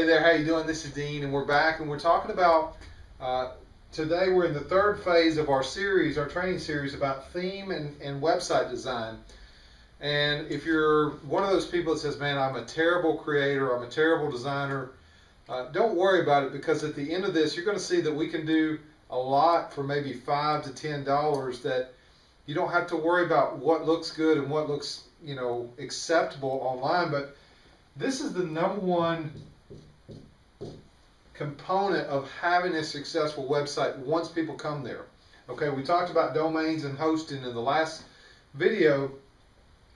there, how you doing? This is Dean, and we're back, and we're talking about, today we're in the third phase of our series, our training series about theme and website design. And if you're one of those people that says, man, I'm a terrible creator, I'm a terrible designer, don't worry about it, because at the end of this, you're going to see that we can do a lot for maybe $5 to $10 that you don't have to worry about what looks good and what looks, acceptable online. But this is the number one component of having a successful website once people come there. Okay, we talked about domains and hosting in the last video,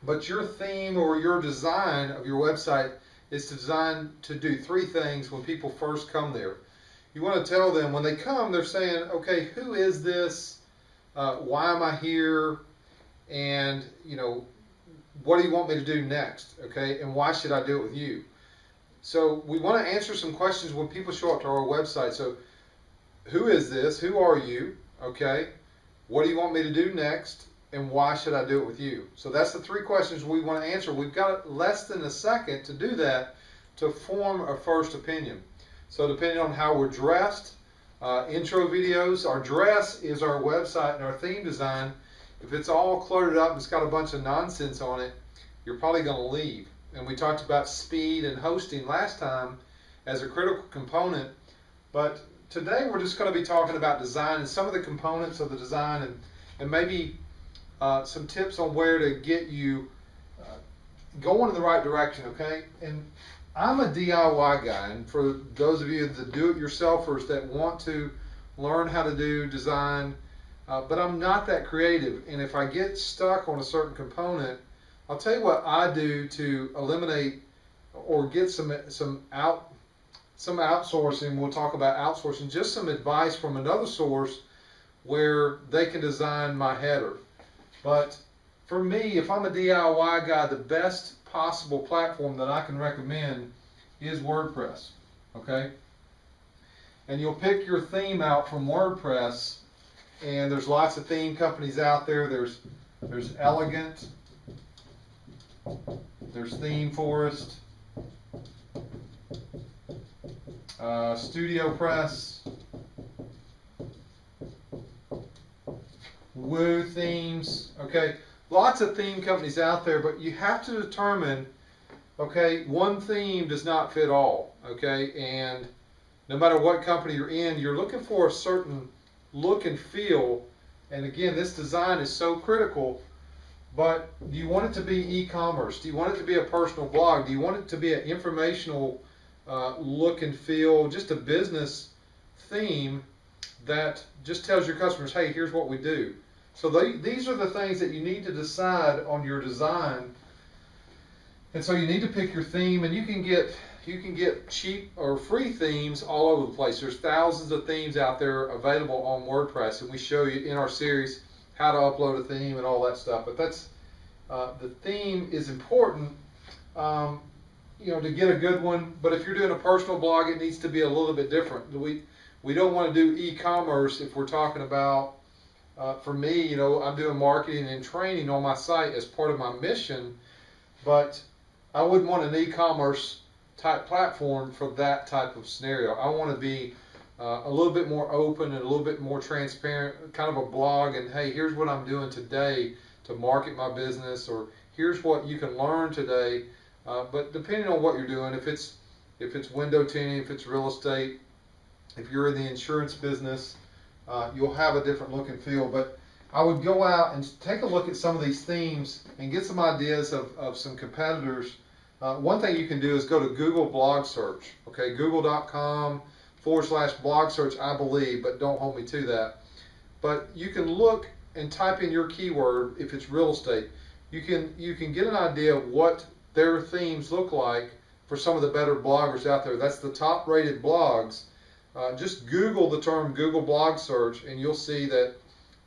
but your theme or your design of your website is designed to do three things when people first come there. You want to tell them when they come, they're saying, okay, who is this? Why am I here? And, what do you want me to do next? Okay, and why should I do it with you? So we want to answer some questions when people show up to our website. So who is this? Who are you? Okay, what do you want me to do next? And why should I do it with you? So that's the three questions we want to answer. We've got less than a second to do that, to form a first opinion. So depending on how we're dressed, intro videos, our dress is our website and our theme design. If it's all cluttered up and it's got a bunch of nonsense on it, you're probably going to leave. And we talked about speed and hosting last time as a critical component. But today we're just going to be talking about design and some of the components of the design, and maybe some tips on where to get you going in the right direction, okay? And I'm a DIY guy, and for those of you, the do-it-yourselfers that want to learn how to do design, but I'm not that creative, and if I get stuck on a certain component, I'll tell you what I do to eliminate or get some outsourcing. We'll talk about outsourcing, just some advice from another source where they can design my header. But for me, if I'm a DIY guy, the best possible platform that I can recommend is WordPress, okay? And you'll pick your theme out from WordPress, and there's lots of theme companies out there. There's Elegant, there's Theme Forest, Studio Press, Woo Themes, okay? Lots of theme companies out there, but you have to determine, okay, one theme does not fit all, okay? And no matter what company you're in, you're looking for a certain look and feel. And again, this design is so critical. But do you want it to be e-commerce? Do you want it to be a personal blog? Do you want it to be an informational look and feel, just a business theme that just tells your customers, hey, here's what we do? So these are the things that you need to decide on your design. And so you need to pick your theme, and you can get cheap or free themes all over the place. There's thousands of themes out there available on WordPress, and we show you in our series how to upload a theme and all that stuff. But that's the theme is important, to get a good one. But if you're doing a personal blog, it needs to be a little bit different. We don't want to do e-commerce if we're talking about. For me, I'm doing marketing and training on my site as part of my mission, but I wouldn't want an e-commerce type platform for that type of scenario. I want to be a little bit more open and a little bit more transparent, kind of a blog, and hey, here's what I'm doing today to market my business, or here's what you can learn today. But depending on what you're doing, if it's window tinting, if it's real estate, if you're in the insurance business, you'll have a different look and feel. But I would go out and take a look at some of these themes and get some ideas of some competitors. One thing you can do is go to Google blog search, okay, google.com/blog search, I believe, but don't hold me to that. But you can look and type in your keyword. If it's real estate, you can get an idea of what their themes look like for some of the better bloggers out there. That's the top rated blogs. Just Google the term Google blog search, and you'll see that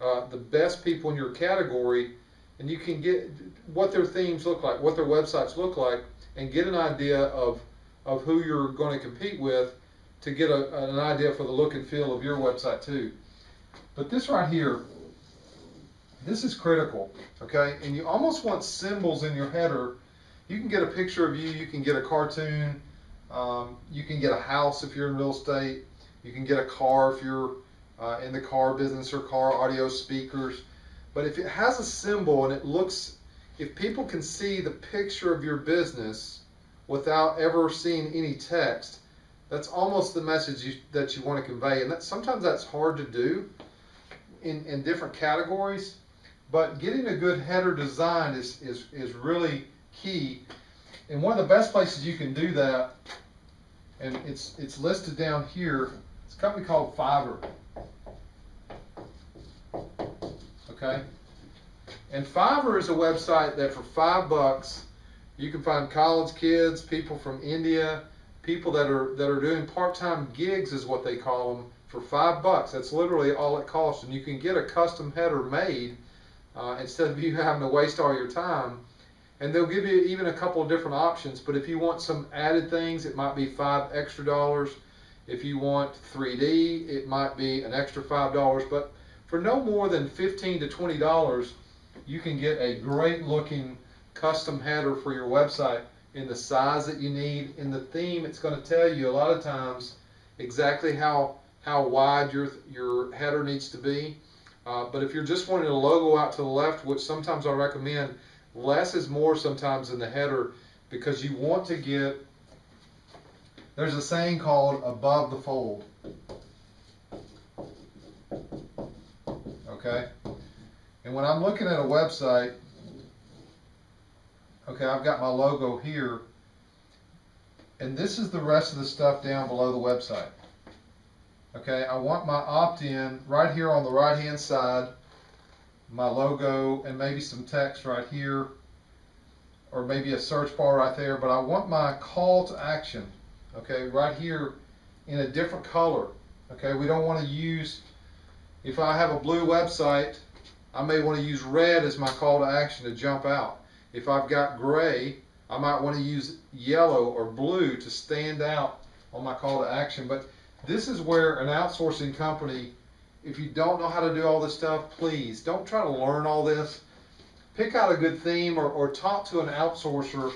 the best people in your category, and you can get what their themes look like, what their websites look like, and get an idea of who you're going to compete with, to get an idea for the look and feel of your website too. But this right here, this is critical, okay? And you almost want symbols in your header. You can get a picture of you, you can get a cartoon, You can get a house if you're in real estate. You can get a car if you're in the car business, or car audio speakers. But if it has a symbol and it looks, if people can see the picture of your business without ever seeing any text, that's almost the message that you want to convey. And sometimes that's hard to do in different categories. But getting a good header design is really key. And one of the best places you can do that, and it's listed down here, it's a company called Fiverr. Okay? And Fiverr is a website that for $5 you can find college kids, people from India, people that are doing part-time gigs is what they call them, for $5. That's literally all it costs, and you can get a custom header made instead of you having to waste all your time. And they'll give you even a couple of different options, but if you want some added things, it might be $5 extra. If you want 3D, it might be an extra $5. But for no more than $15 to $20, you can get a great looking custom header for your website in the size that you need. In the theme, it's going to tell you a lot of times exactly how wide your header needs to be. But if you're just wanting a logo out to the left, which sometimes I recommend, less is more sometimes in the header, because you want to get, there's a saying called above the fold. Okay? And when I'm looking at a website, okay, I've got my logo here, and this is the rest of the stuff down below the website. Okay, I want my opt-in right here on the right-hand side, my logo, and maybe some text right here, or maybe a search bar right there, but I want my call to action, okay, right here in a different color. Okay, we don't want to use, if I have a blue website, I may want to use red as my call to action to jump out. If I've got gray, I might want to use yellow or blue to stand out on my call to action. But this is where an outsourcing company, if you don't know how to do all this stuff, please don't try to learn all this. Pick out a good theme, or talk to an outsourcer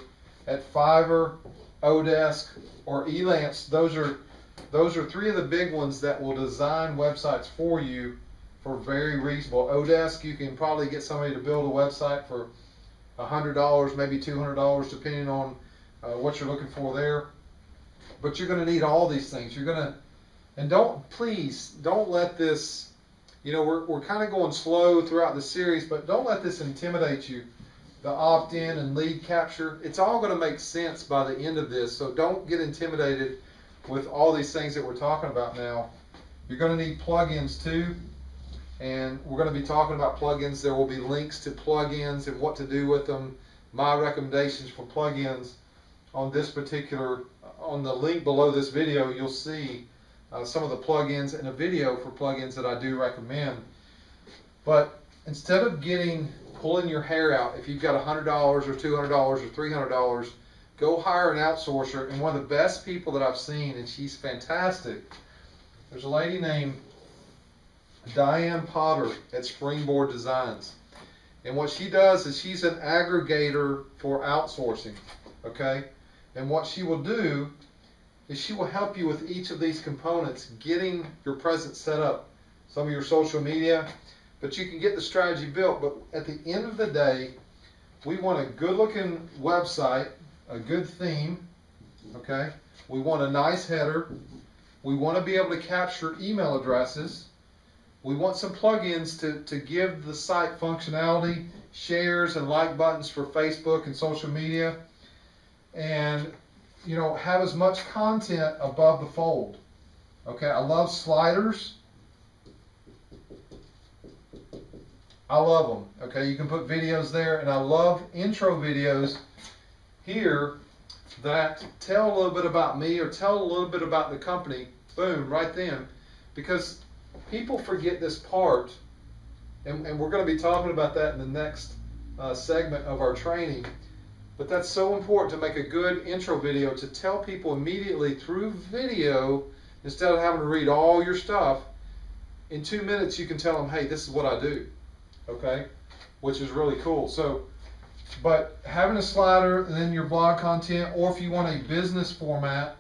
at Fiverr, Odesk, or Elance. Those are three of the big ones that will design websites for you for very reasonable. Odesk, you can probably get somebody to build a website for $100, maybe $200, depending on what you're looking for there. But you're going to need all these things. You're going to, and please don't let this, you know, we're kind of going slow throughout the series, but don't let this intimidate you. The opt-in and lead capture, it's all going to make sense by the end of this. So don't get intimidated with all these things that we're talking about now. You're going to need plugins too. And we're going to be talking about plugins. There will be links to plugins and what to do with them. My recommendations for plugins on this particular, on the link below this video, you'll see some of the plugins and a video for plugins that I do recommend. But instead of pulling your hair out, if you've got $100 or $200 or $300, go hire an outsourcer. And one of the best people that I've seen, and she's fantastic, there's a lady named Diane Potter at Springboard Designs, and what she does is she's an aggregator for outsourcing. Okay, and what she will do is she will help you with each of these components, getting your presence set up, some of your social media, but you can get the strategy built. But at the end of the day, we want a good looking website, a good theme. Okay, we want a nice header, we want to be able to capture email addresses. We want some plugins to give the site functionality, shares and like buttons for Facebook and social media, and you know, have as much content above the fold. Okay, I love sliders. I love them. Okay, you can put videos there, and I love intro videos here that tell a little bit about me or tell a little bit about the company. Boom, right then, because people forget this part, and we're going to be talking about that in the next segment of our training. But that's so important to make a good intro video, to tell people immediately through video, instead of having to read all your stuff. In 2 minutes you can tell them, hey, this is what I do. Okay, which is really cool. So But having a slider and then your blog content, or if you want a business format,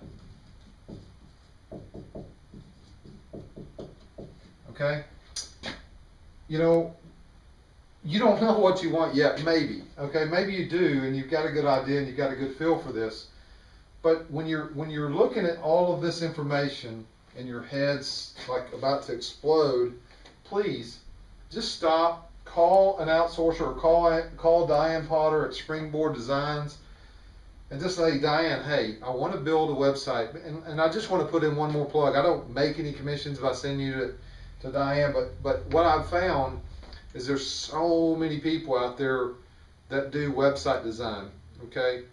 okay, you know, you don't know what you want yet, maybe, okay, maybe you do, and you've got a good idea and you've got a good feel for this. But when you're looking at all of this information and your head's like about to explode, please just stop, call an outsourcer, or call Diane Potter at Springboard Designs, and just say, Diane, hey, I want to build a website, and I just want to put in one more plug. I don't make any commissions by sending you to Diane, but what I've found is there's so many people out there that do website design, okay,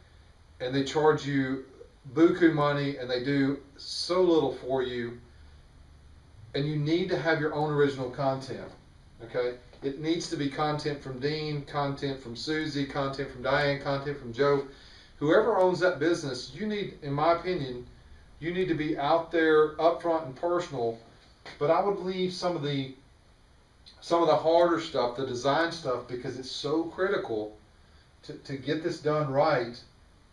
and they charge you buku money and they do so little for you, and you need to have your own original content, okay? It needs to be content from Dean, content from Susie, content from Diane, content from Joe. Whoever owns that business, you need, in my opinion, you need to be out there upfront and personal, but I would leave some of the harder stuff, the design stuff, because it's so critical to get this done right.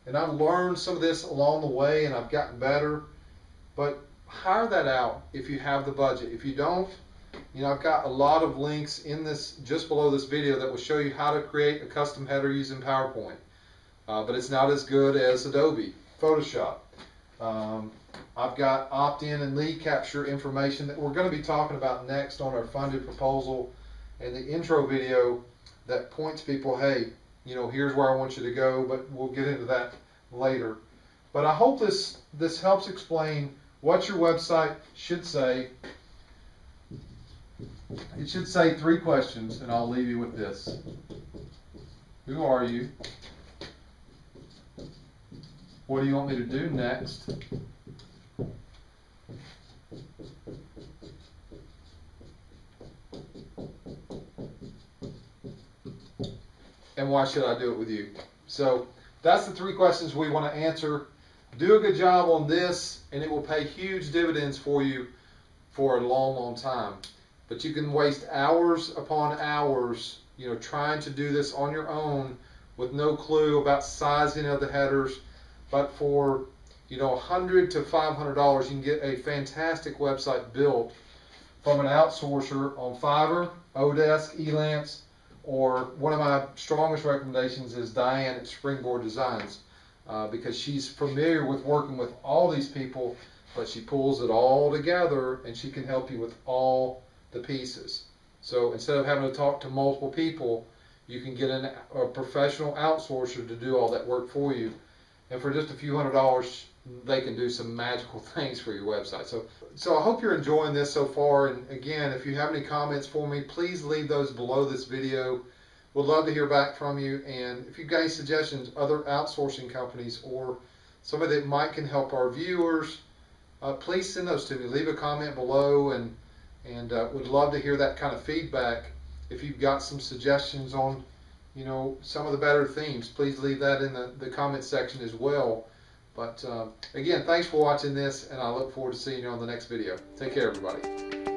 And I've learned some of this along the way, and I've gotten better. But hire that out if you have the budget. If you don't, you know, I've got a lot of links in this, just below this video, that will show you how to create a custom header using PowerPoint. But it's not as good as Adobe Photoshop. I've got opt-in and lead capture information that we're going to be talking about next on our funded proposal, and the intro video that points people, hey, you know, here's where I want you to go, but we'll get into that later. But I hope this helps explain what your website should say. It should say 3 questions, and I'll leave you with this. Who are you? What do you want me to do next? And why should I do it with you? So that's the 3 questions we want to answer. Do a good job on this, and it will pay huge dividends for you for a long, long time. But you can waste hours upon hours, you know, trying to do this on your own with no clue about sizing of the headers. But for, you know, $100 to $500, you can get a fantastic website built from an outsourcer on Fiverr, Odesk, Elance, or one of my strongest recommendations is Diane at Springboard Designs, because she's familiar with working with all these people, but she pulls it all together and she can help you with all the pieces. So instead of having to talk to multiple people, you can get a professional outsourcer to do all that work for you. And for just a few $100s, they can do some magical things for your website. So I hope you're enjoying this so far. And again, if you have any comments for me, please leave those below this video. We'd love to hear back from you. And if you've got any suggestions, other outsourcing companies or somebody that might can help our viewers, please send those to me. Leave a comment below, and would love to hear that kind of feedback. If you've got some suggestions on, you know, some of the better themes, please leave that in the comment section as well. But again, thanks for watching this, and I look forward to seeing you on the next video. Take care, everybody.